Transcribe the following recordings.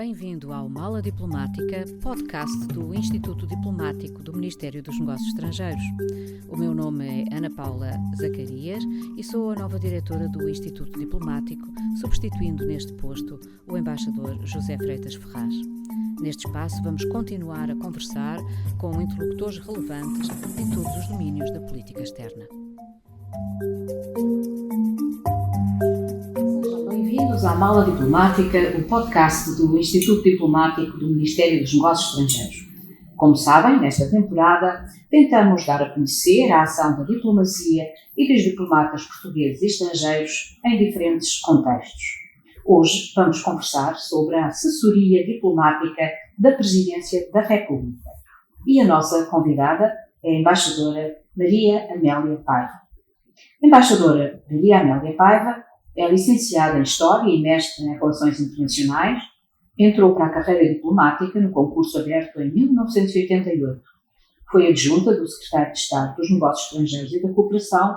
Bem-vindo ao Mala Diplomática, podcast do Instituto Diplomático do Ministério dos Negócios Estrangeiros. O meu nome é Ana Paula Zacarias e sou a nova diretora do Instituto Diplomático, substituindo neste posto o embaixador José Freitas Ferraz. Neste espaço vamos continuar a conversar com interlocutores relevantes em todos os domínios da política externa. Bem-vindos à Mala Diplomática, o podcast do Instituto Diplomático do Ministério dos Negócios Estrangeiros. Como sabem, nesta temporada tentamos dar a conhecer a ação da diplomacia e dos diplomatas portugueses e estrangeiros em diferentes contextos. Hoje vamos conversar sobre a assessoria diplomática da Presidência da República. E a nossa convidada é a embaixadora Maria Amélia Paiva. A embaixadora Maria Amélia Paiva é licenciada em História e mestre em Relações Internacionais. Entrou para a carreira diplomática no concurso aberto em 1988. Foi adjunta do Secretário de Estado dos Negócios Estrangeiros e da Cooperação.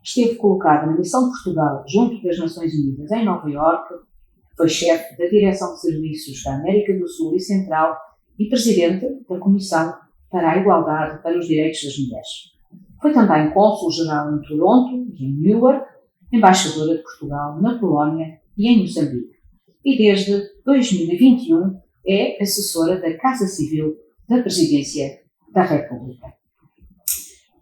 Esteve colocada na Missão de Portugal junto das Nações Unidas em Nova Iorque. Foi chefe da Direção de Serviços da América do Sul e Central e presidente da Comissão para a Igualdade para os Direitos das Mulheres. Foi também cônsul-geral em Toronto e em Newark, embaixadora de Portugal na Polónia e em Moçambique. E desde 2021 é assessora da Casa Civil da Presidência da República.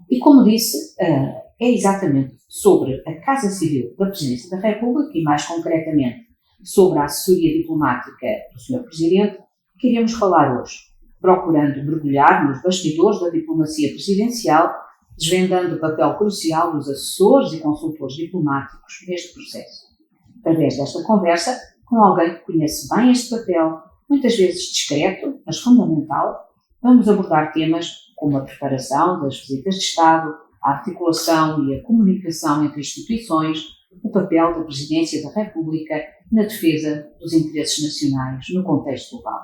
E como disse, é exatamente sobre a Casa Civil da Presidência da República e mais concretamente sobre a assessoria diplomática do Sr. Presidente que iremos falar hoje, procurando mergulhar nos bastidores da diplomacia presidencial, desvendando o papel crucial dos assessores e consultores diplomáticos neste processo. Através desta conversa, com alguém que conhece bem este papel, muitas vezes discreto, mas fundamental, vamos abordar temas como a preparação das visitas de Estado, a articulação e a comunicação entre instituições, o papel da Presidência da República na defesa dos interesses nacionais no contexto global.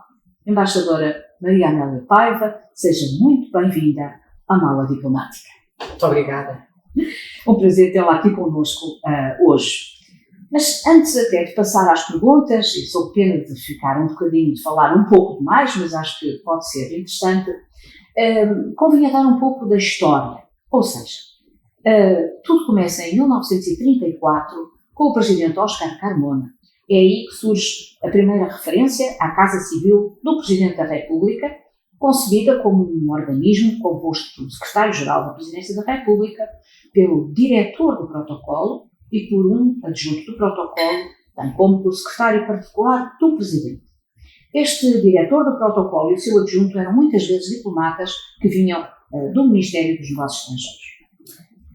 Embaixadora Maria Amélia Paiva, seja muito bem-vinda à Mala Diplomática. Muito obrigada. Um prazer tê-la aqui connosco hoje. Mas antes até de passar às perguntas, e sob pena de ficar um bocadinho, de falar um pouco demais, mas acho que pode ser interessante, convinha dar um pouco da história. Ou seja, tudo começa em 1934 com o presidente Oscar Carmona. É aí que surge a primeira referência à Casa Civil do Presidente da República, concebida como um organismo composto pelo Secretário-Geral da Presidência da República, pelo Diretor do Protocolo e por um adjunto do Protocolo, bem como pelo Secretário Particular do Presidente. Este Diretor do Protocolo e o seu adjunto eram muitas vezes diplomatas que vinham do Ministério dos Negócios Estrangeiros.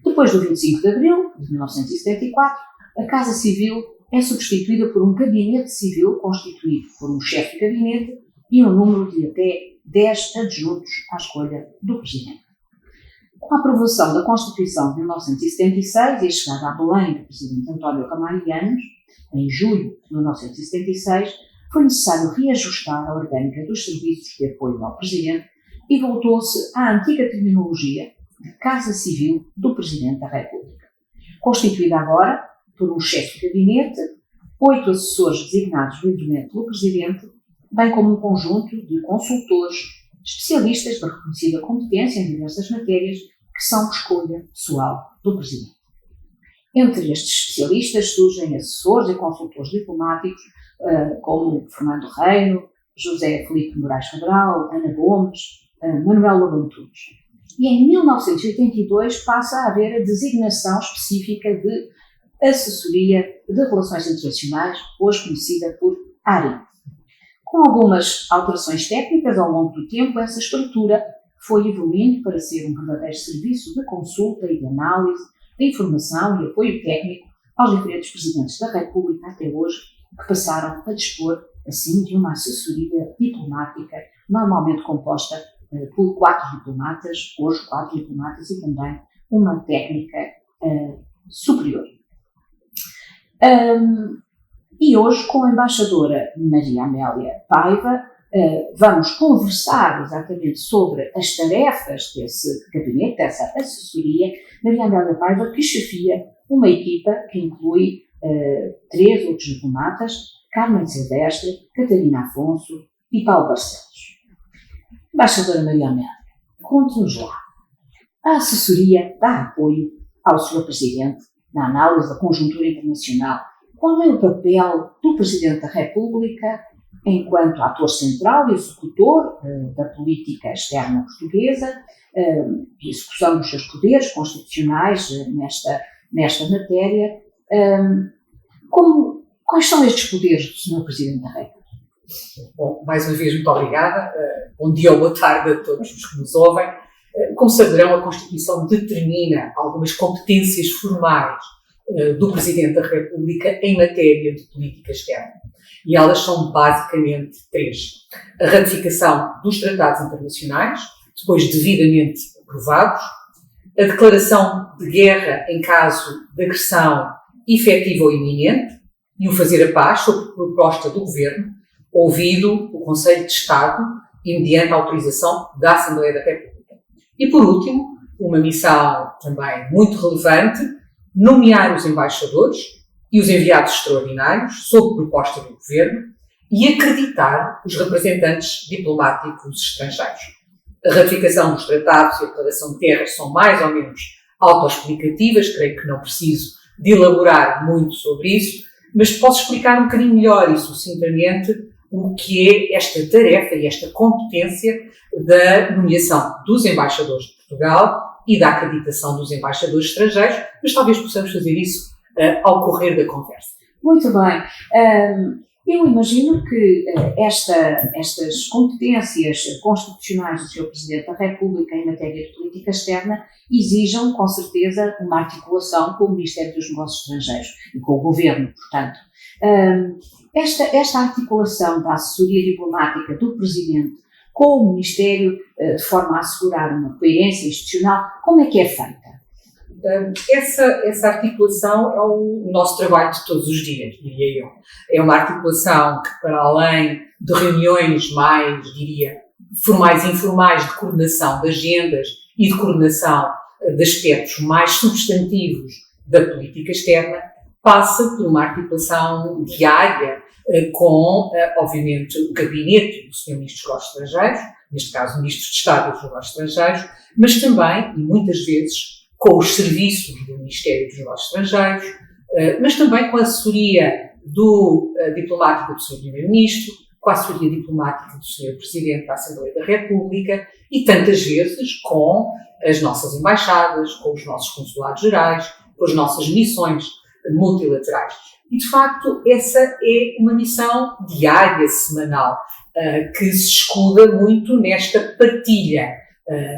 Depois do 25 de abril de 1974, a Casa Civil é substituída por um gabinete civil constituído por um chefe de gabinete e um número de até 10 adjuntos à escolha do Presidente. Com a aprovação da Constituição de 1976 e a chegada a Belém do Presidente António Ramalho Yanes, em julho de 1976, foi necessário reajustar a orgânica dos serviços de apoio ao Presidente e voltou-se à antiga terminologia de Casa Civil do Presidente da República. Constituída agora por um chefe de gabinete, 8 assessores designados livremente pelo Presidente, bem como um conjunto de consultores, especialistas de reconhecida competência em diversas matérias, que são escolha pessoal do Presidente. Entre estes especialistas surgem assessores e consultores diplomáticos, como Fernando Reino, José Filipe Moraes Cabral, Ana Gomes, Manuel Lobo Antunes. E em 1982 passa a haver a designação específica de Assessoria de Relações Internacionais, hoje conhecida por ARI. Com algumas alterações técnicas ao longo do tempo, essa estrutura foi evoluindo para ser um verdadeiro serviço de consulta e de análise, de informação e apoio técnico aos diferentes presidentes da República até hoje, que passaram a dispor, assim, de uma assessoria diplomática, normalmente composta por 4 diplomatas, hoje 4 diplomatas e também uma técnica superior. E hoje, com a embaixadora Maria Amélia Paiva, vamos conversar exatamente sobre as tarefas desse gabinete, dessa assessoria. Maria Amélia Paiva, que chefia uma equipa que inclui 3 outros diplomatas, Carmen Silvestre, Catarina Afonso e Paulo Barcelos. Embaixadora Maria Amélia, conte-nos lá. A assessoria dá apoio ao Sr. Presidente na análise da conjuntura internacional. Qual é o papel do Presidente da República enquanto ator central e executor da política externa portuguesa e execução dos seus poderes constitucionais nesta matéria? Quais são estes poderes do Sr. Presidente da República? Bom, mais uma vez, muito obrigada. Bom dia ou boa tarde a todos os que nos ouvem. Como saberão, a Constituição determina algumas competências formais do Presidente da República em matéria de política externa. E elas são basicamente três. A ratificação dos tratados internacionais, depois devidamente aprovados, a declaração de guerra em caso de agressão efetiva ou iminente e o fazer a paz sob proposta do Governo, ouvido o Conselho de Estado e mediante a autorização da Assembleia da República. E, por último, uma missão também muito relevante, nomear os embaixadores e os enviados extraordinários, sob proposta do Governo, e acreditar os representantes diplomáticos estrangeiros. A ratificação dos tratados e a declaração de guerra são mais ou menos autoexplicativas, creio que não preciso de elaborar muito sobre isso, mas posso explicar um bocadinho melhor e sucintamente o que é esta tarefa e esta competência da nomeação dos embaixadores de Portugal e da acreditação dos embaixadores estrangeiros, mas talvez possamos fazer isso ao correr da conversa. Muito bem. Eu imagino que estas competências constitucionais do Sr. Presidente da República em matéria de política externa exijam, com certeza, uma articulação com o Ministério dos Negócios Estrangeiros e com o Governo, portanto. Esta articulação da assessoria diplomática do Presidente com o Ministério, de forma a assegurar uma coerência institucional, como é que é feita? Essa articulação é o nosso trabalho de todos os dias, diria eu. É uma articulação que, para além de reuniões mais, diria, formais e informais de coordenação de agendas e de coordenação de aspectos mais substantivos da política externa, passa por uma articulação diária com, obviamente, o gabinete do Sr. Ministro dos Negócios Estrangeiros, neste caso o Ministro de Estado dos Negócios Estrangeiros, mas também, e muitas vezes, com os serviços do Ministério dos Negócios Estrangeiros, mas também com a assessoria diplomática do Sr. Primeiro-Ministro, com a assessoria diplomática do Sr. Presidente da Assembleia da República e tantas vezes com as nossas embaixadas, com os nossos consulados gerais, com as nossas missões multilaterais. E, de facto, essa é uma missão diária, semanal, que se escuda muito nesta partilha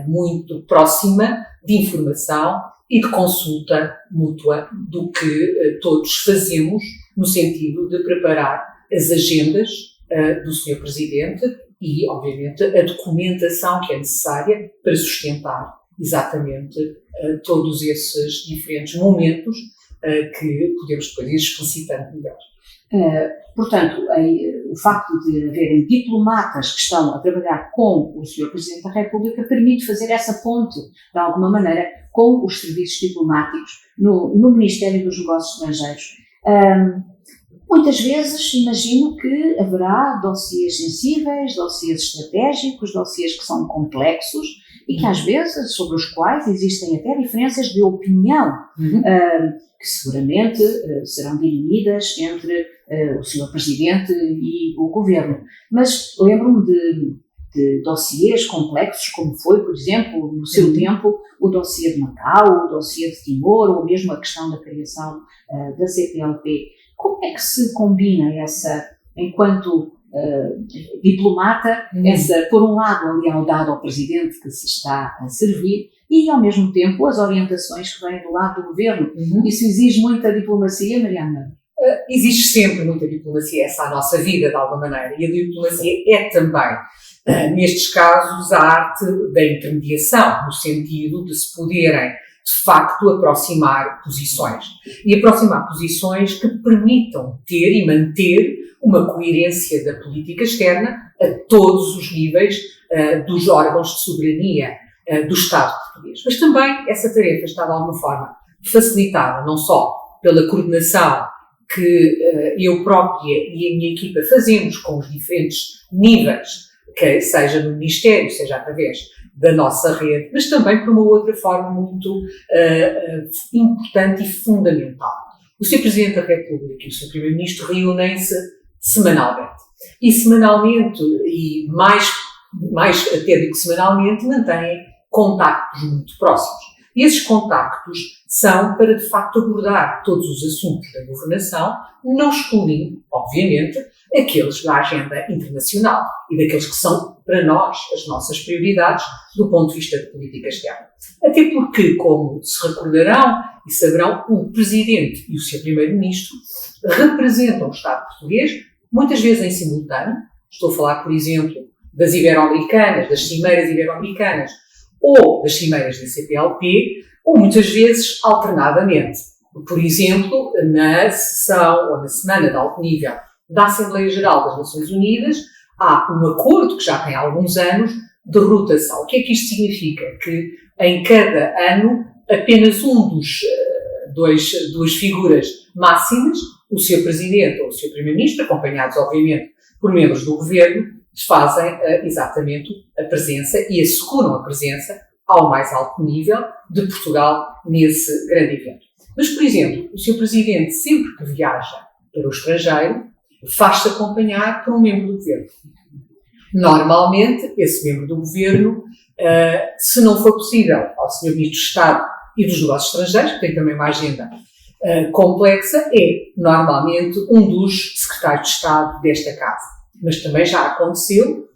muito próxima de informação e de consulta mútua do que todos fazemos no sentido de preparar as agendas do Sr. Presidente e, obviamente, a documentação que é necessária para sustentar exatamente todos esses diferentes momentos que podemos depois ir explicitando melhor. Portanto, o facto de haverem diplomatas que estão a trabalhar com o Sr. Presidente da República permite fazer essa ponte, de alguma maneira, com os serviços diplomáticos no Ministério dos Negócios Estrangeiros. Muitas vezes imagino que haverá dossiês sensíveis, dossiês estratégicos, dossiês que são complexos e que às vezes, sobre os quais existem até diferenças de opinião, que seguramente serão dirimidas entre o Sr. Presidente e o Governo. Mas lembro-me de dossiês complexos, como foi, por exemplo, no seu tempo, o dossiê de Macau, o dossiê de Timor, ou mesmo a questão da criação da CPLP. Como é que se combina enquanto diplomata, por um lado, a lealdade ao Presidente que se está a servir e, ao mesmo tempo, as orientações que vêm do lado do Governo? Isso exige muita diplomacia, Mariana? Existe sempre muita diplomacia, essa é a nossa vida, de alguma maneira. E a diplomacia é também, nestes casos, a arte da intermediação, no sentido de se poderem, de facto, aproximar posições. E aproximar posições que permitam ter e manter uma coerência da política externa a todos os níveis dos órgãos de soberania do Estado português. Mas também essa tarefa está, de alguma forma, facilitada não só pela coordenação que eu própria e a minha equipa fazemos com os diferentes níveis, que seja no Ministério, seja através da nossa rede, mas também por uma outra forma muito importante e fundamental. O Sr. Presidente da República e o Sr. Primeiro-Ministro reúnem-se semanalmente. E semanalmente, e mais até do que semanalmente, mantêm contactos muito próximos. E esses contactos são para, de facto, abordar todos os assuntos da governação, não excluindo, obviamente, aqueles da agenda internacional e daqueles que são, para nós, as nossas prioridades do ponto de vista de política externa. Até porque, como se recordarão e saberão, o Presidente e o Sr. Primeiro-Ministro representam o Estado português, muitas vezes em simultâneo. Estou a falar, por exemplo, das Ibero-Americanas, das Cimeiras Ibero-Americanas ou das Cimeiras da CPLP, ou muitas vezes alternadamente. Por exemplo, na sessão ou na semana de alto nível da Assembleia Geral das Nações Unidas, há um acordo que já tem alguns anos de rotação. O que é que isto significa? Que em cada ano apenas duas figuras máximas, o Sr. Presidente ou o Sr. Primeiro-Ministro, acompanhados obviamente por membros do Governo, fazem exatamente a presença e asseguram a presença ao mais alto nível de Portugal nesse grande evento. Mas, por exemplo, o Sr. Presidente, sempre que viaja para o estrangeiro, faz-se acompanhar por um membro do Governo. Normalmente, esse membro do Governo, se não for possível ao Sr. Ministro de Estado e dos Negócios Estrangeiros, que tem também uma agenda complexa, é normalmente um dos secretários de Estado desta casa. Mas também já aconteceu,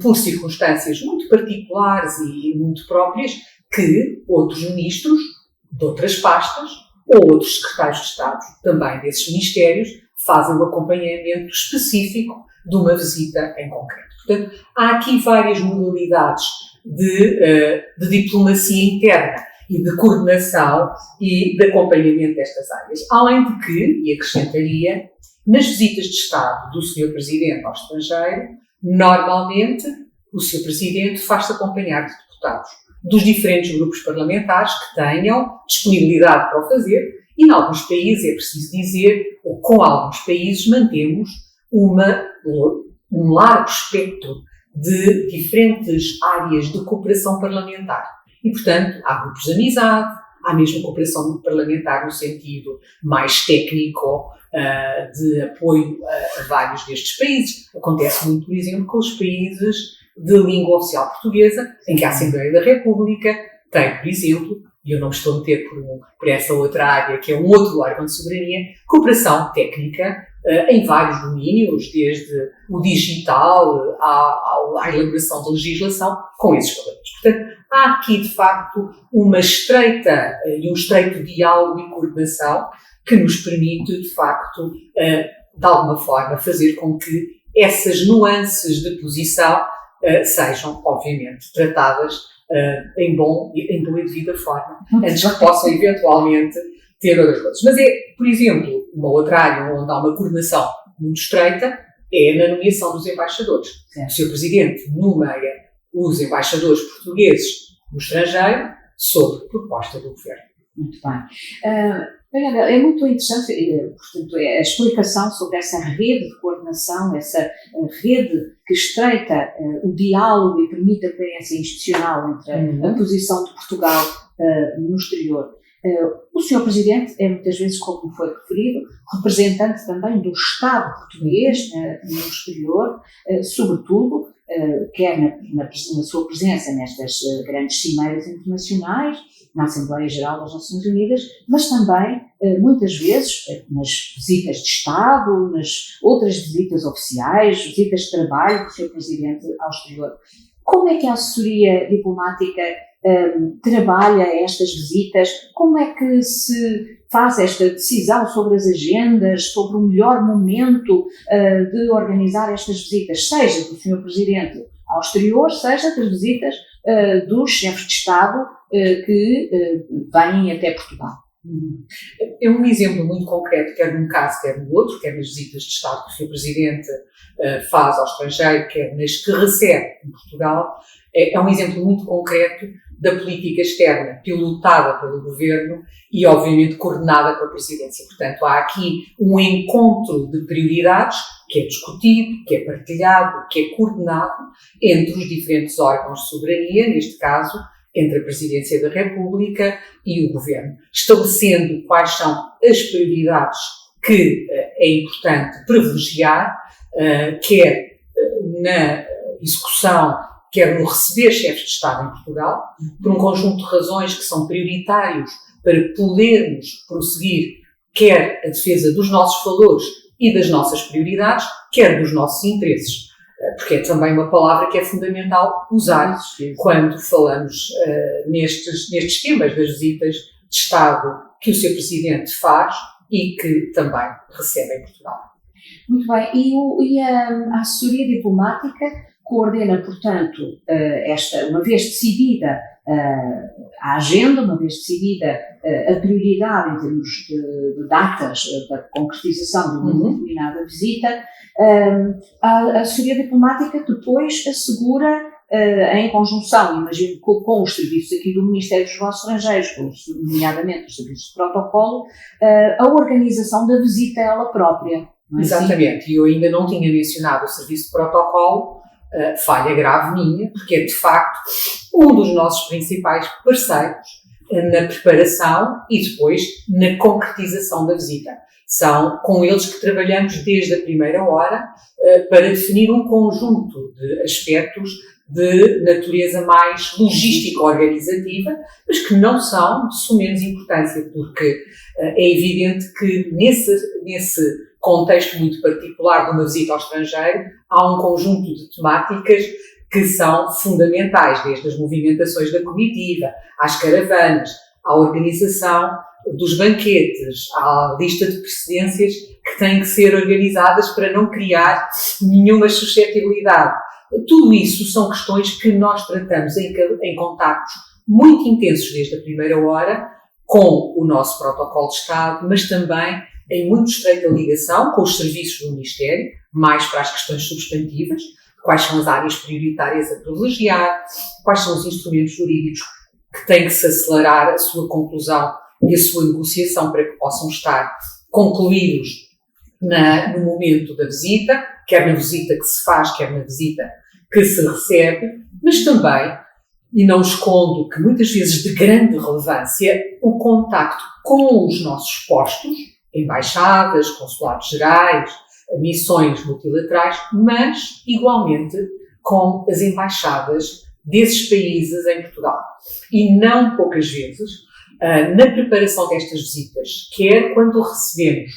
por circunstâncias muito particulares e muito próprias, que outros ministros de outras pastas ou outros secretários de Estado também desses ministérios fazem o acompanhamento específico de uma visita em concreto. Portanto, há aqui várias modalidades de diplomacia interna e de coordenação e de acompanhamento destas áreas. Além de que, e acrescentaria, nas visitas de Estado do Sr. Presidente ao estrangeiro, normalmente o Sr. Presidente faz-se acompanhar de deputados dos diferentes grupos parlamentares que tenham disponibilidade para o fazer, e em alguns países, é preciso dizer, ou com alguns países, mantemos um largo espectro de diferentes áreas de cooperação parlamentar. E, portanto, há grupos de amizade, há mesmo cooperação parlamentar no sentido mais técnico, de apoio a vários destes países. Acontece muito, por exemplo, com os países de língua oficial portuguesa, em que a Assembleia da República tem, por exemplo, e eu não me estou a meter por essa outra área, que é um outro órgão de soberania, cooperação técnica em vários domínios, desde o digital à elaboração de legislação, com esses problemas. Portanto, há aqui, de facto, um estreito diálogo e coordenação que nos permite, de facto, de alguma forma, fazer com que essas nuances de posição sejam, obviamente, tratadas em boa e devida forma, antes que possam, eventualmente, ter outras coisas. Mas por exemplo, uma outra área onde há uma coordenação muito estreita é na nomeação dos embaixadores. Certo. O Sr. Presidente nomeia os embaixadores portugueses no estrangeiro sob proposta do Governo. Muito bem. É muito interessante, portanto, a explicação sobre essa rede de coordenação, essa rede que estreita o diálogo e permite a coerência institucional entre a posição de Portugal no exterior. O Sr. Presidente é muitas vezes, como foi referido, representante também do Estado português no exterior, sobretudo, quer na sua presença nestas grandes cimeiras internacionais, na Assembleia Geral das Nações Unidas, mas também, muitas vezes, nas visitas de Estado, nas outras visitas oficiais, visitas de trabalho do Sr. Presidente ao exterior. Como é que a assessoria diplomática trabalha estas visitas? Como é que se faz esta decisão sobre as agendas, sobre o melhor momento de organizar estas visitas, seja do Sr. Presidente ao exterior, seja das visitas dos chefes de Estado que vêm até Portugal? É um exemplo muito concreto, quer num caso, quer no outro, quer nas visitas de Estado que o Sr. Presidente faz ao estrangeiro, quer nas que recebe em Portugal. É um exemplo muito concreto da política externa, pilotada pelo Governo e, obviamente, coordenada pela Presidência. Portanto, há aqui um encontro de prioridades que é discutido, que é partilhado, que é coordenado entre os diferentes órgãos de soberania, neste caso, entre a Presidência da República e o Governo, estabelecendo quais são as prioridades que é importante privilegiar, quer na execução, quer no receber chefes de Estado em Portugal, por um conjunto de razões que são prioritários para podermos prosseguir quer a defesa dos nossos valores e das nossas prioridades, quer dos nossos interesses. Porque é também uma palavra que é fundamental usar quando falamos nestes temas das visitas de Estado que o Sr. Presidente faz e que também recebe em Portugal. Muito bem. E a assessoria diplomática coordena, portanto, uma vez decidida a agenda, uma vez decidida a prioridade em termos de datas da concretização de uma determinada visita, a assessoria diplomática depois assegura, em conjunção, imagino, com os serviços aqui do Ministério dos Negócios Estrangeiros, nomeadamente os serviços de protocolo, a organização da visita ela própria. Não é? Exatamente, assim? E eu ainda não tinha mencionado o serviço de protocolo, falha grave minha, porque é de facto um dos nossos principais parceiros na preparação e depois na concretização da visita. São com eles que trabalhamos desde a primeira hora para definir um conjunto de aspectos de natureza mais logística-organizativa, mas que não são de sumenos importância, porque é evidente que nesse contexto muito particular de uma visita ao estrangeiro, há um conjunto de temáticas que são fundamentais, desde as movimentações da comitiva, às caravanas, à organização dos banquetes, à lista de precedências que têm que ser organizadas para não criar nenhuma suscetibilidade. Tudo isso são questões que nós tratamos em contactos muito intensos desde a primeira hora com o nosso protocolo de Estado, mas também em muito estreita ligação com os serviços do Ministério, mais para as questões substantivas, quais são as áreas prioritárias a privilegiar, quais são os instrumentos jurídicos que têm que se acelerar a sua conclusão e a sua negociação para que possam estar concluídos no momento da visita, quer na visita que se faz, quer na visita que se recebe, mas também, e não escondo que muitas vezes de grande relevância, o contacto com os nossos postos, embaixadas, consulados gerais, missões multilaterais, mas, igualmente, com as embaixadas desses países em Portugal. E não poucas vezes, na preparação destas visitas, quer quando recebemos,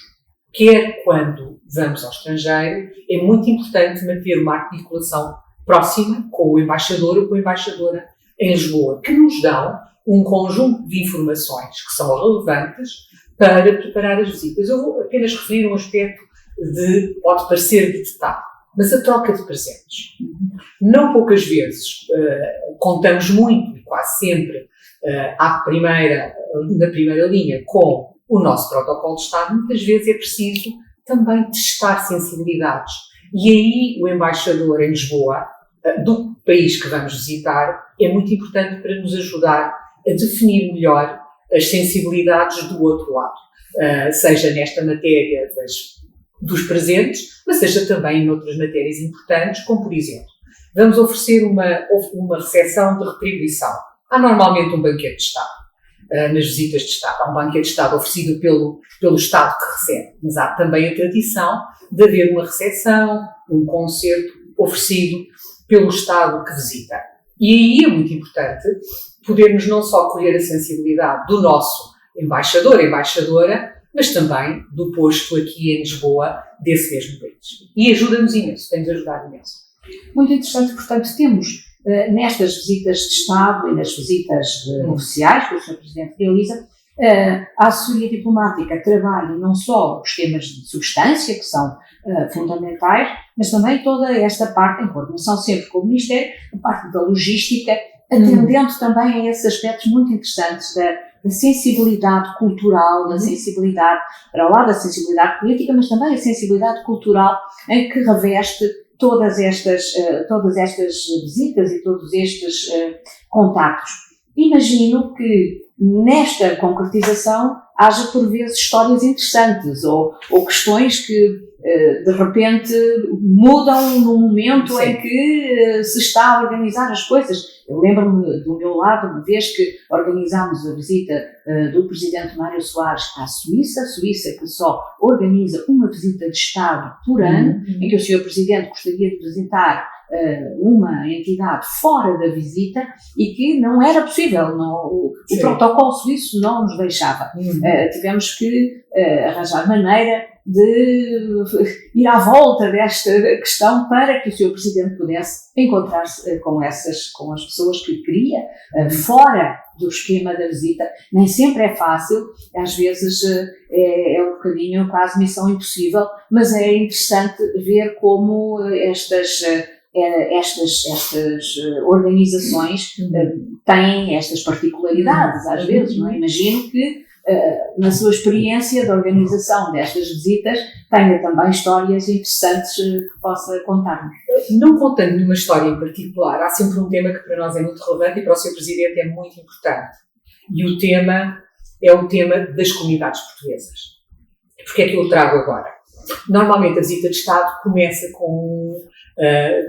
quer quando vamos ao estrangeiro, é muito importante manter uma articulação próxima com o embaixador ou com a embaixadora em Lisboa, que nos dão um conjunto de informações que são relevantes para preparar as visitas. Eu vou apenas referir um aspecto pode parecer de detalhe, mas a troca de presentes. Não poucas vezes contamos muito, e quase sempre, na primeira linha, com o nosso protocolo de Estado. Muitas vezes é preciso também testar sensibilidades. E aí o embaixador em Lisboa, do país que vamos visitar, é muito importante para nos ajudar a definir melhor as sensibilidades do outro lado, seja nesta matéria dos presentes, mas seja também em outras matérias importantes, como por exemplo, vamos oferecer uma recepção de retribuição. Há normalmente um banquete de Estado, nas visitas de Estado. Há um banquete de Estado oferecido pelo Estado que recebe, mas há também a tradição de haver uma recepção, um concerto oferecido pelo Estado que visita. E aí é muito importante podermos não só colher a sensibilidade do nosso embaixador, embaixadora, mas também do posto aqui em Lisboa desse mesmo país. E ajuda-nos imenso, tem-nos ajudado imenso. Muito interessante, portanto, temos nestas visitas de Estado e nas visitas oficiais que o Sr. Presidente realiza, a assessoria diplomática trabalha não só os temas de substância, que são fundamentais, mas também toda esta parte, em coordenação sempre com o Ministério, a parte da logística, atendendo também a esses aspectos muito interessantes da sensibilidade cultural, da sensibilidade, para lá da sensibilidade política, mas também a sensibilidade cultural em que reveste todas estas visitas e todos estes contactos. imagino que nesta concretização haja por vezes histórias interessantes ou questões que de repente mudam no momento Sim. em que se está a organizar as coisas. Eu lembro-me do meu lado, uma vez que organizámos a visita do Presidente Mário Soares à Suíça que só organiza uma visita de Estado por ano, em que o Sr. Presidente gostaria de visitar uma entidade fora da visita e que não era possível, o protocolo suíço não nos deixava. Tivemos que arranjar maneira de ir à volta desta questão para que o Sr. Presidente pudesse encontrar-se com as pessoas que queria, fora do esquema da visita. Nem sempre é fácil, às vezes é um bocadinho quase missão impossível, mas é interessante ver como estas organizações têm estas particularidades, às vezes, não é? Imagino que na sua experiência de organização destas visitas tenha também histórias interessantes que possa contar-nos. Não contando nenhuma história em particular, há sempre um tema que para nós é muito relevante e para o Sr. Presidente é muito importante. E o tema é o tema das comunidades portuguesas. Porque é que eu o trago agora? Normalmente a visita de Estado começa com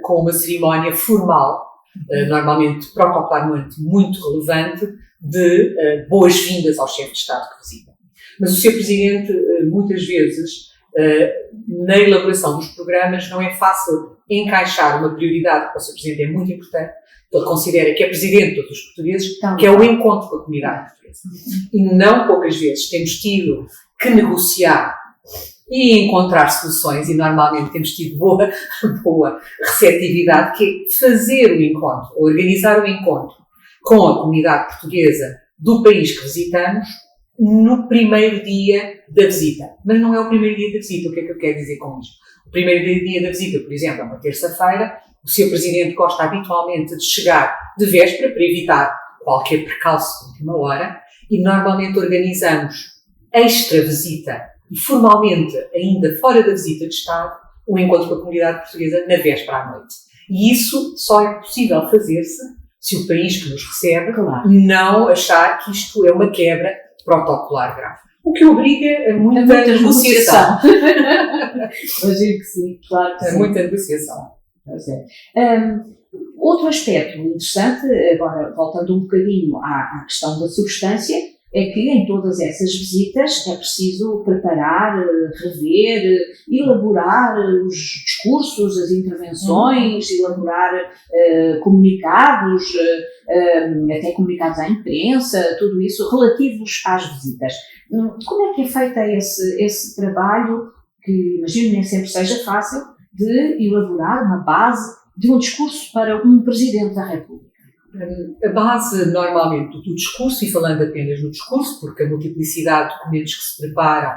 uma cerimónia formal, normalmente protocolarmente muito relevante, de boas-vindas ao chefe de Estado que visita. Mas o Sr. Presidente, muitas vezes, na elaboração dos programas, não é fácil encaixar uma prioridade que para o Sr. Presidente é muito importante, que ele considera que é Presidente de todos os portugueses, que é o encontro com a comunidade portuguesa. E não poucas vezes temos tido que negociar e encontrar soluções, e normalmente temos tido boa receptividade, que é fazer o encontro, organizar o encontro com a comunidade portuguesa do país que visitamos no primeiro dia da visita. Mas não é o primeiro dia da visita. O que é que eu quero dizer com isto? O primeiro dia da visita, por exemplo, é uma terça-feira. O Sr. Presidente gosta habitualmente de chegar de véspera para evitar qualquer percalço de última hora, e normalmente organizamos extra visita e formalmente, ainda fora da visita de Estado, o encontro com a comunidade portuguesa na véspera à noite. E isso só é possível fazer-se se o país que nos recebe não achar que isto é uma quebra protocolar grave. O que obriga a muita negociação. Imagino que sim, claro que sim. Muita negociação. Outro aspecto interessante, agora voltando um bocadinho à questão da substância, é que em todas essas visitas é preciso preparar, rever, elaborar os discursos, as intervenções, elaborar comunicados, até comunicados à imprensa, tudo isso relativos às visitas. Como é que é feito esse trabalho, que imagino nem sempre seja fácil, de elaborar uma base de um discurso para um Presidente da República? A base, normalmente, do discurso, e falando apenas no discurso, porque a multiplicidade de documentos que se preparam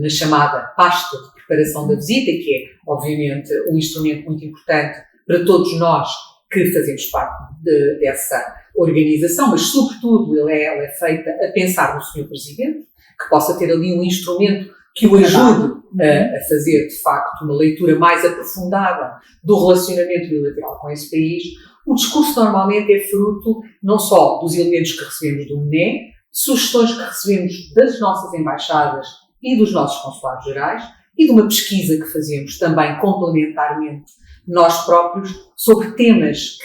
na chamada pasta de preparação da visita, que é, obviamente, um instrumento muito importante para todos nós que fazemos parte dessa organização, mas, sobretudo, ela é feita a pensar no Sr. Presidente, que possa ter ali um instrumento que o ajude a fazer, de facto, uma leitura mais aprofundada do relacionamento bilateral com esse país. O discurso normalmente é fruto não só dos elementos que recebemos do MNE, sugestões que recebemos das nossas embaixadas e dos nossos consulados gerais, e de uma pesquisa que fazemos também complementarmente nós próprios sobre temas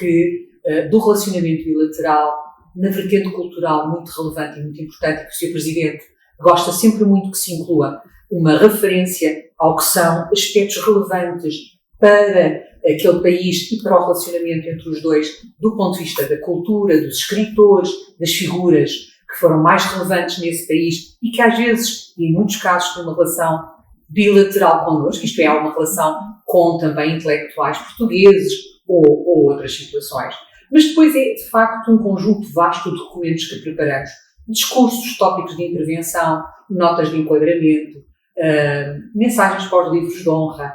do relacionamento bilateral, na vertente cultural muito relevante e muito importante, que o Sr. Presidente gosta sempre muito que se inclua uma referência ao que são aspectos relevantes para aquele país e para o relacionamento entre os dois, do ponto de vista da cultura, dos escritores, das figuras que foram mais relevantes nesse país e que às vezes, e em muitos casos, têm uma relação bilateral connosco, isto é, uma relação com também intelectuais portugueses ou outras situações. Mas depois é, de facto, um conjunto vasto de documentos que preparamos, discursos, tópicos de intervenção, notas de enquadramento, mensagens para os livros de honra,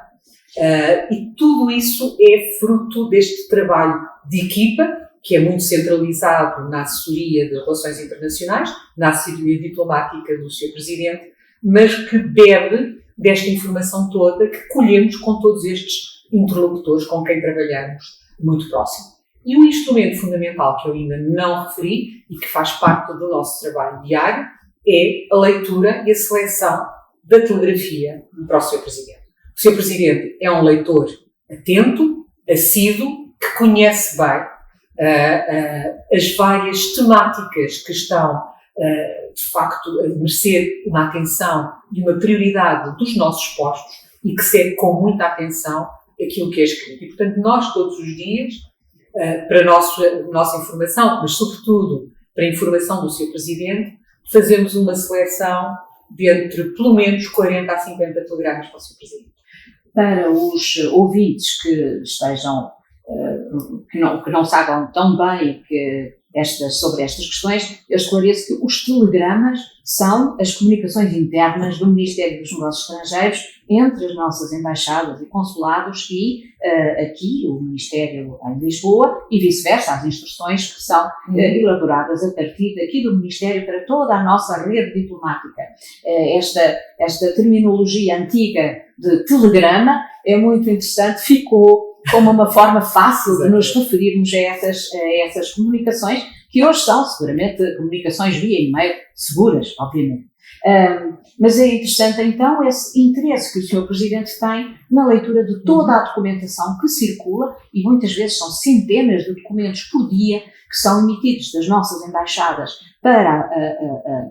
e tudo isso é fruto deste trabalho de equipa, que é muito centralizado na assessoria de relações internacionais, na assessoria diplomática do Sr. Presidente, mas que bebe desta informação toda que colhemos com todos estes interlocutores com quem trabalhamos muito próximo. E um instrumento fundamental que eu ainda não referi e que faz parte do nosso trabalho diário é a leitura e a seleção da telegrafia para o Sr. Presidente. O Sr. Presidente é um leitor atento, assíduo, que conhece bem as várias temáticas que estão, de facto, a merecer uma atenção e uma prioridade dos nossos postos e que segue com muita atenção aquilo que é escrito. E, portanto, nós todos os dias, para a nossa informação, mas sobretudo para a informação do Sr. Presidente, fazemos uma seleção de entre pelo menos 40 a 50 telegramas para o Sr. Presidente. Para os ouvintes que estejam, que não saibam tão bem sobre estas questões, eu esclareço que os telegramas são as comunicações internas do Ministério dos Negócios Estrangeiros entre as nossas embaixadas e consulados e aqui o Ministério em Lisboa e vice-versa, as instruções que são elaboradas a partir daqui do Ministério para toda a nossa rede diplomática. Esta terminologia antiga de telegrama é muito interessante, ficou como uma forma fácil de nos referirmos a essas comunicações, que hoje são seguramente comunicações via e-mail, seguras, obviamente. Mas é interessante então esse interesse que o Sr. Presidente tem na leitura de toda a documentação que circula, e muitas vezes são centenas de documentos por dia que são emitidos das nossas embaixadas para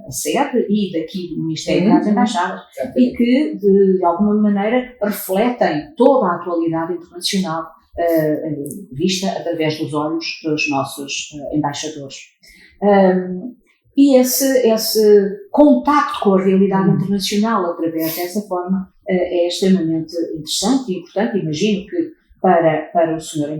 a sede e daqui do Ministério das Embaixadas e que, de alguma maneira, refletem toda a atualidade internacional vista através dos olhos dos nossos embaixadores. E esse contacto com a realidade internacional através dessa forma é extremamente interessante e importante. Imagino que para o Sr.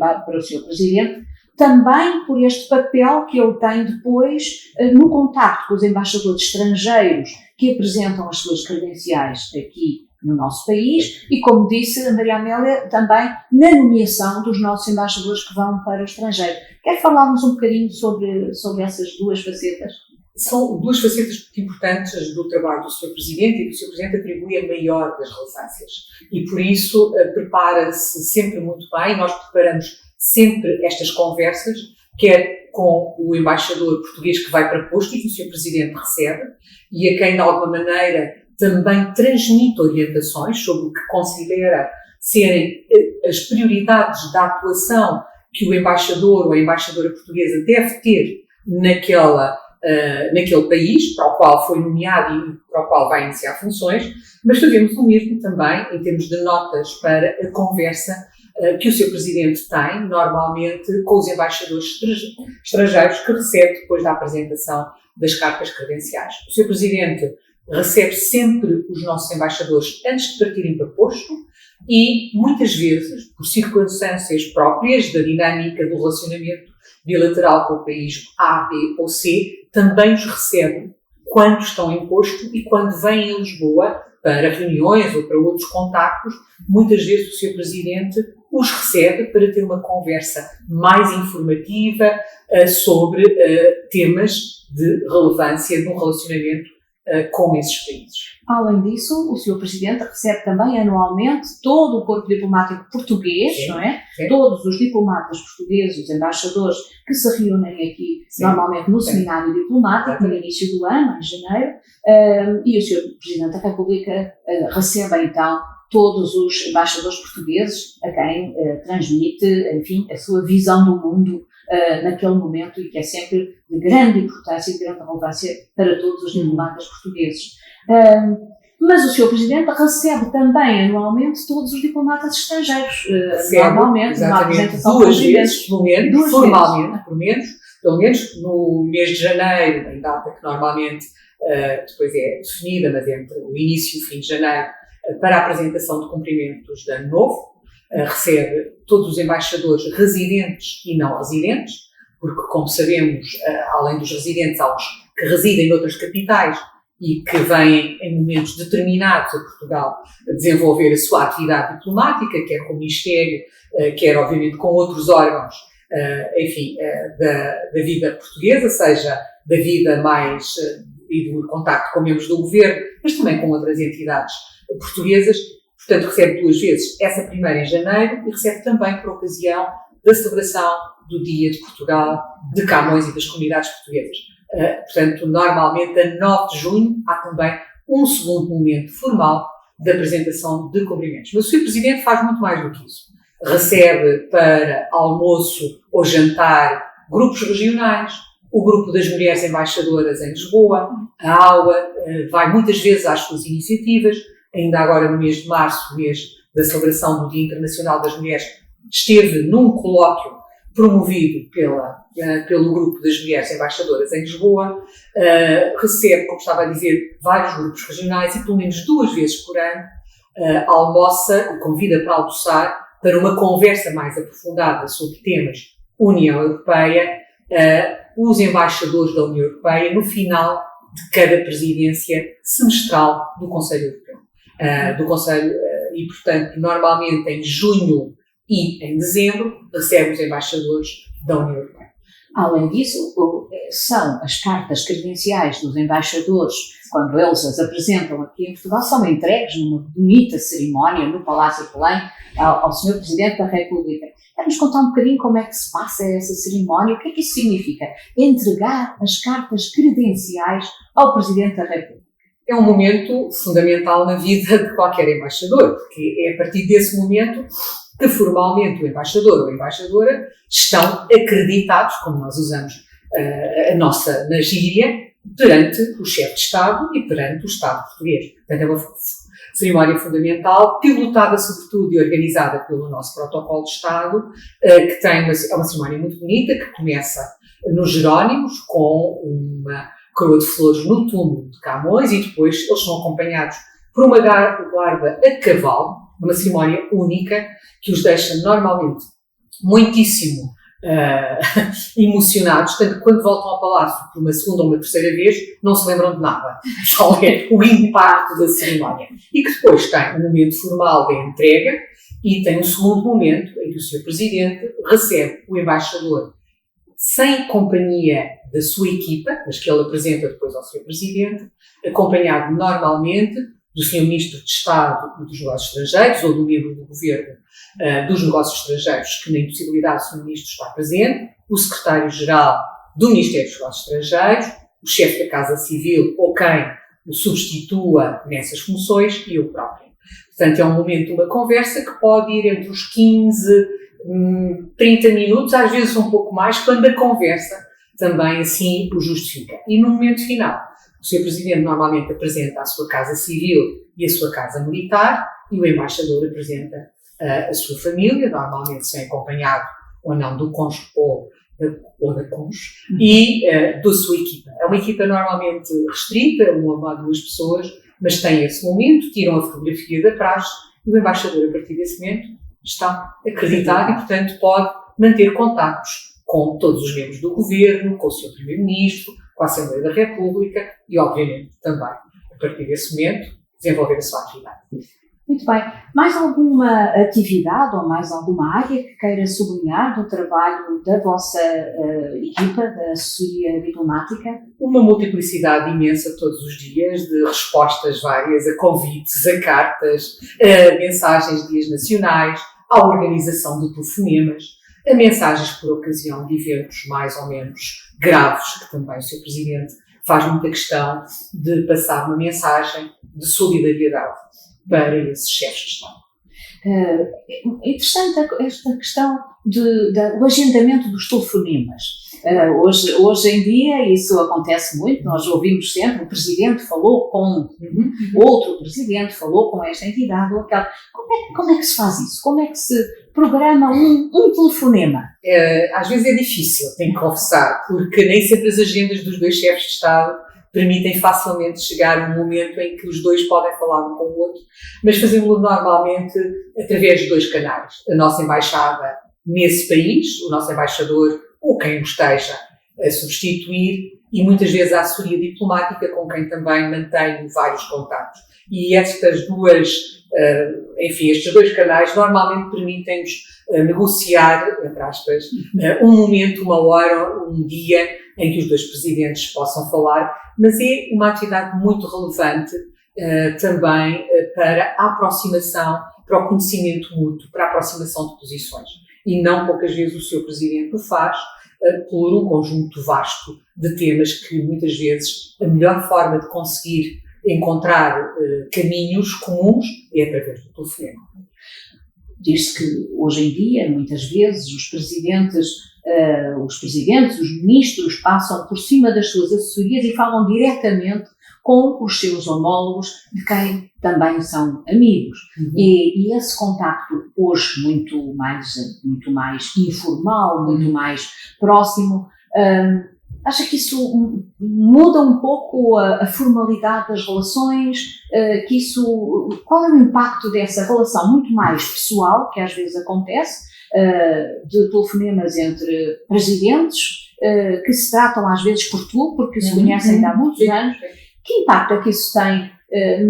Presidente, também por este papel que ele tem depois no contacto com os embaixadores estrangeiros que apresentam as suas credenciais aqui no nosso país e, como disse a Maria Amélia, também na nomeação dos nossos embaixadores que vão para o estrangeiro. Quer falarmos um bocadinho sobre essas duas facetas? São duas facetas muito importantes do trabalho do Sr. Presidente e que o Sr. Presidente atribui a maior das relevâncias. E por isso prepara-se sempre muito bem, nós preparamos sempre estas conversas, quer com o embaixador português que vai para posto e que o Sr. Presidente recebe, e a quem de alguma maneira também transmite orientações sobre o que considera serem as prioridades da atuação que o embaixador ou a embaixadora portuguesa deve ter naquele país para o qual foi nomeado e para o qual vai iniciar funções, mas fazemos o mesmo também em termos de notas para a conversa que o Sr. Presidente tem, normalmente, com os embaixadores estrangeiros que recebe depois da apresentação das cartas credenciais. O Sr. Presidente recebe sempre os nossos embaixadores antes de partirem para posto e, muitas vezes, por circunstâncias próprias da dinâmica do relacionamento bilateral com o país A, B ou C, também os recebe quando estão em posto e quando vêm em Lisboa para reuniões ou para outros contactos. Muitas vezes o Sr. Presidente os recebe para ter uma conversa mais informativa sobre temas de relevância no relacionamento com esses países. Além disso, o Sr. Presidente recebe também anualmente todo o corpo diplomático português, sim, não é? Sim. Todos os diplomatas portugueses, os embaixadores que se reúnem aqui, sim, normalmente no seminário diplomático, no início do ano, em janeiro, e o Sr. Presidente da República recebe então todos os embaixadores portugueses a quem transmite, enfim, a sua visão do mundo naquele momento e que é sempre de grande importância e de grande relevância para todos os diplomatas portugueses. Mas o Sr. Presidente recebe também anualmente todos os diplomatas estrangeiros, normalmente, numa apresentação duas vezes, pelo menos, formalmente, pelo menos no mês de janeiro, em data que normalmente depois é definida, mas entre o início e o fim de janeiro, para a apresentação de cumprimentos de ano novo, recebe todos os embaixadores residentes e não residentes, porque, como sabemos, além dos residentes, há os que residem noutras capitais e que vêm em momentos determinados a Portugal a desenvolver a sua atividade diplomática, quer com o Ministério, quer, obviamente, com outros órgãos, enfim, da vida portuguesa, seja da vida mais e do contacto com membros do governo, mas também com outras entidades portuguesas. Portanto, recebe duas vezes, essa primeira em janeiro e recebe também, por ocasião da celebração do Dia de Portugal, de Camões e das comunidades portuguesas. Portanto, normalmente, a 9 de junho, há também um segundo momento formal de apresentação de cumprimentos. Mas o Sr. Presidente faz muito mais do que isso. Recebe para almoço ou jantar grupos regionais, o grupo das mulheres embaixadoras em Lisboa, a AUA vai muitas vezes às suas iniciativas, ainda agora no mês de março, mês da celebração do Dia Internacional das Mulheres, esteve num colóquio promovido pelo grupo das mulheres embaixadoras em Lisboa, recebe, como estava a dizer, vários grupos regionais e pelo menos 2 vezes por ano almoça, convida para almoçar para uma conversa mais aprofundada sobre temas União Europeia, os embaixadores da União Europeia no final de cada presidência semestral do Conselho Europeu. E, portanto, normalmente em junho e em dezembro recebe os embaixadores da União Europeia. Além disso, são as cartas credenciais dos embaixadores, quando eles as apresentam aqui em Portugal, são entregues numa bonita cerimónia no Palácio de Belém ao Sr. Presidente da República. Quer-nos contar um bocadinho como é que se passa essa cerimónia? O que é que isso significa? Entregar as cartas credenciais ao Presidente da República. É um momento fundamental na vida de qualquer embaixador, porque é a partir desse momento que formalmente o embaixador ou a embaixadora estão acreditados, como nós usamos a nossa na gíria, perante o chefe de Estado e perante o Estado português. Portanto, é uma cerimónia fundamental, pilotada sobretudo e organizada pelo nosso protocolo de Estado, que tem é uma cerimónia muito bonita, que começa nos Jerónimos, com uma coroa de flores no túmulo de Camões, e depois eles são acompanhados por uma guarda a cavalo, uma cerimónia única, que os deixa normalmente muitíssimo emocionados, tanto que quando voltam ao palácio por uma segunda ou uma terceira vez, não se lembram de nada. Só é o impacto da cerimónia. E que depois tem um momento formal de entrega e tem um segundo momento em que o Sr. Presidente recebe o embaixador sem companhia da sua equipa, mas que ele apresenta depois ao Sr. Presidente, acompanhado normalmente do Sr. Ministro de Estado dos Negócios Estrangeiros ou do membro do Governo dos Negócios Estrangeiros, que na impossibilidade o Sr. Ministro está presente, o Secretário-Geral do Ministério dos Negócios Estrangeiros, o chefe da Casa Civil ou quem o substitua nessas funções e eu próprio. Portanto, é um momento de uma conversa que pode ir entre os 15, 30 minutos, às vezes um pouco mais, quando a conversa também assim o justifica. E no momento final, o Sr. Presidente normalmente apresenta a sua Casa Civil e a sua Casa Militar e o embaixador apresenta a sua família, normalmente sem acompanhado ou não do cônjuge ou da cônjuge, e da sua equipa. É uma equipa normalmente restrita, uma ou 2 pessoas, mas tem esse momento, tiram a fotografia da praxe e o embaixador, a partir desse momento, está acreditado e, portanto, pode manter contactos com todos os membros do Governo, com o Sr. Primeiro-Ministro, com a Assembleia da República e, obviamente, também, a partir desse momento, desenvolver a sua atividade. Muito bem. Mais alguma atividade ou mais alguma área que queira sublinhar do trabalho da vossa equipa, da assessoria diplomática? Uma multiplicidade imensa todos os dias, de respostas várias a convites, a cartas, a mensagens de dias nacionais, à organização de telefonemas, a mensagens por ocasião de eventos mais ou menos graves, que também o Sr. Presidente faz muita questão de passar uma mensagem de solidariedade para esses chefes de Estado. É interessante esta questão do agendamento dos telefonemas. Hoje em dia isso acontece muito, nós ouvimos sempre, o Presidente falou com outro Presidente, falou com esta entidade ou aquela. Como é que se faz isso? Como é que se programa um telefonema? Às vezes é difícil, tenho que confessar, porque nem sempre as agendas dos 2 chefes de Estado permitem facilmente chegar a um momento em que os 2 podem falar um com o outro, mas fazemos-lo normalmente através de 2 canais. A nossa embaixada nesse país, o nosso embaixador ou quem o esteja a substituir, e muitas vezes a assessoria diplomática, com quem também mantenho vários contactos. E estes 2 canais normalmente permitem-nos negociar, entre aspas, um momento, uma hora, um dia em que os 2 presidentes possam falar, mas é uma atividade muito relevante também para a aproximação, para o conhecimento mútuo, para a aproximação de posições. e não poucas vezes o Sr. Presidente o faz, por um conjunto vasto de temas que muitas vezes a melhor forma de conseguir encontrar caminhos comuns é através do telefonema. Diz-se que hoje em dia, muitas vezes, os presidentes, os ministros passam por cima das suas assessorias e falam diretamente com os seus homólogos, de quem também são amigos. E esse contacto hoje muito mais informal, muito mais próximo, acha que isso muda um pouco a formalidade das relações? Qual é o impacto dessa relação muito mais pessoal, que às vezes acontece, de telefonemas entre presidentes, que se tratam às vezes por tu, porque se conhecem há muitos anos? Que impacto é que isso tem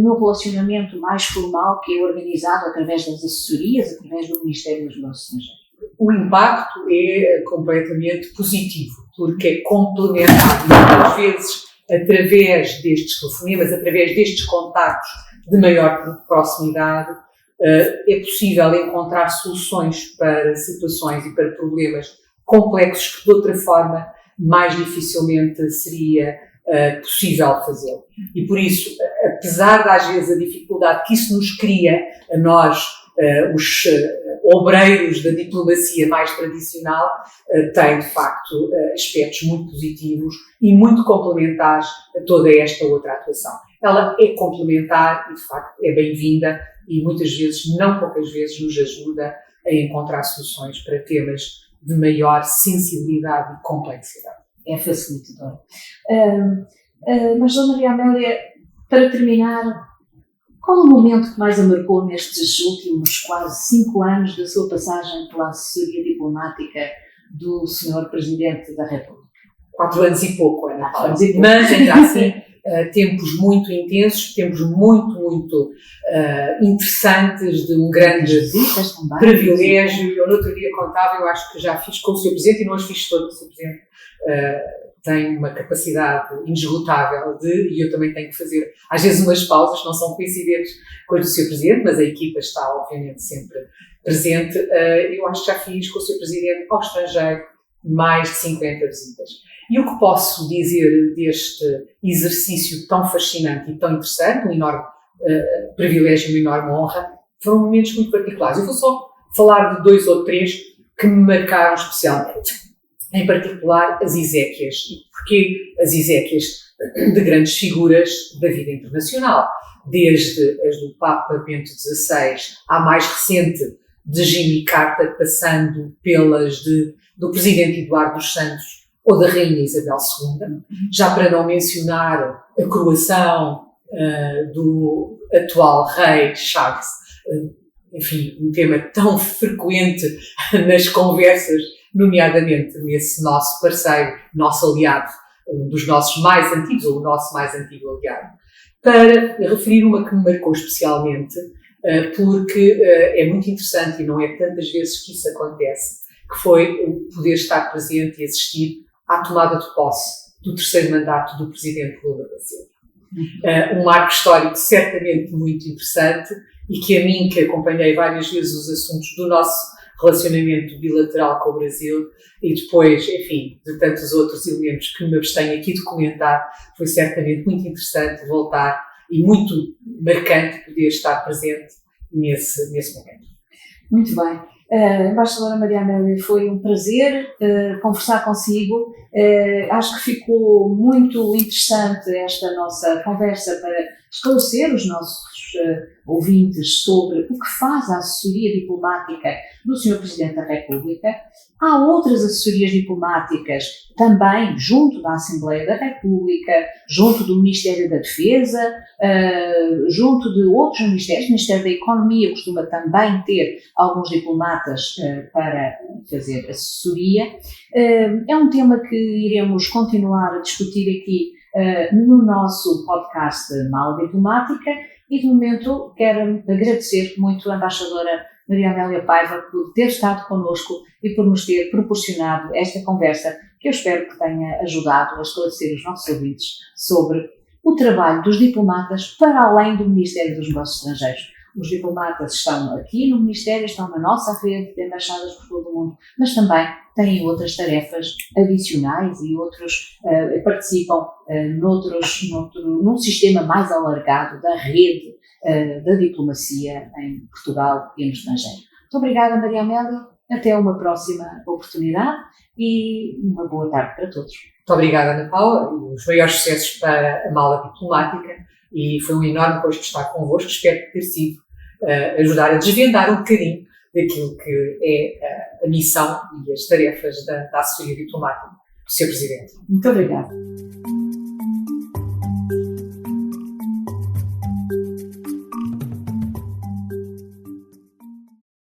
no relacionamento mais formal que é organizado através das assessorias, através do Ministério dos Negócios Estrangeiros? O impacto é completamente positivo, porque é complementar, muitas vezes, através destes telefonemas, através destes contactos de maior proximidade, é possível encontrar soluções para situações e para problemas complexos que, de outra forma, mais dificilmente seria possível fazê-lo. E por isso, apesar de às vezes a dificuldade que isso nos cria a nós, os obreiros da diplomacia mais tradicional, tem de facto aspectos muito positivos e muito complementares a toda esta outra atuação. Ela é complementar e de facto é bem-vinda e muitas vezes, não poucas vezes, nos ajuda a encontrar soluções para temas de maior sensibilidade e complexidade. É facilitador. Mas, Dona Maria Amélia, para terminar, qual o momento que mais a marcou nestes últimos quase 5 anos da sua passagem pela assessoria diplomática do Sr. Presidente da República? 4 anos e pouco, Ana Paula. Mas ainda assim, tempos muito intensos, tempos muito interessantes, de um grande privilégio. Eu no outro dia contava, eu acho que já fiz com o Sr. Presidente e não os fiz todos. O Sr. Presidente tem uma capacidade inesgotável e eu também tenho que fazer, às vezes, umas pausas, não são coincidentes com as do Sr. Presidente, mas a equipa está, obviamente, sempre presente. Eu acho que já fiz com o Sr. Presidente ao estrangeiro mais de 50 visitas. E o que posso dizer deste exercício tão fascinante e tão interessante, um enorme privilégio, uma enorme honra, foram momentos muito particulares. Eu vou só falar de 2 ou 3 que me marcaram especialmente. Em particular, as exéquias. Porque as exéquias de grandes figuras da vida internacional, desde as do Papa Bento XVI à mais recente de Jimmy Carter, passando pelas do Presidente Eduardo dos Santos ou da Rainha Isabel II, já para não mencionar a coroação do atual rei Charles, enfim, um tema tão frequente nas conversas, nomeadamente nesse nosso parceiro, nosso aliado, um dos nossos mais antigos, ou o nosso mais antigo aliado, para referir uma que me marcou especialmente, porque é muito interessante e não é tantas vezes que isso acontece, que foi o poder estar presente e assistir à tomada de posse do 3º mandato do Presidente Lula da Silva. Um marco histórico certamente muito interessante e que a mim, que acompanhei várias vezes os assuntos do nosso relacionamento bilateral com o Brasil e depois, enfim, de tantos outros elementos que me abstenho aqui de comentar, foi certamente muito interessante voltar e muito marcante poder estar presente nesse momento. Muito bem. Embaixadora Maria Amélia, foi um prazer conversar consigo. Acho que ficou muito interessante esta nossa conversa para esclarecer os nossos ouvintes sobre o que faz a assessoria diplomática do Sr. Presidente da República. Há outras assessorias diplomáticas também junto da Assembleia da República, junto do Ministério da Defesa, junto de outros ministérios. O Ministério da Economia costuma também ter alguns diplomatas para fazer assessoria. É um tema que iremos continuar a discutir aqui no nosso podcast Mala Diplomática e, de momento, quero agradecer muito a embaixadora Maria Amélia Paiva por ter estado connosco e por nos ter proporcionado esta conversa que eu espero que tenha ajudado a esclarecer os nossos ouvintes sobre o trabalho dos diplomatas para além do Ministério dos Negócios Estrangeiros. Os diplomatas estão aqui no Ministério, estão na nossa rede de embaixadas por todo o mundo, mas também têm outras tarefas adicionais e outros participam num sistema mais alargado da rede da diplomacia em Portugal e no estrangeiro. Muito obrigada, Maria Amélia. Até uma próxima oportunidade e uma boa tarde para todos. Muito obrigada, Ana Paula, e os maiores sucessos para a Mala Diplomática, e foi um enorme gosto estar convosco. Espero ter sido ajudar a desvendar um bocadinho daquilo que é a missão e as tarefas da assessoria diplomática do Sr. Presidente. Muito obrigada.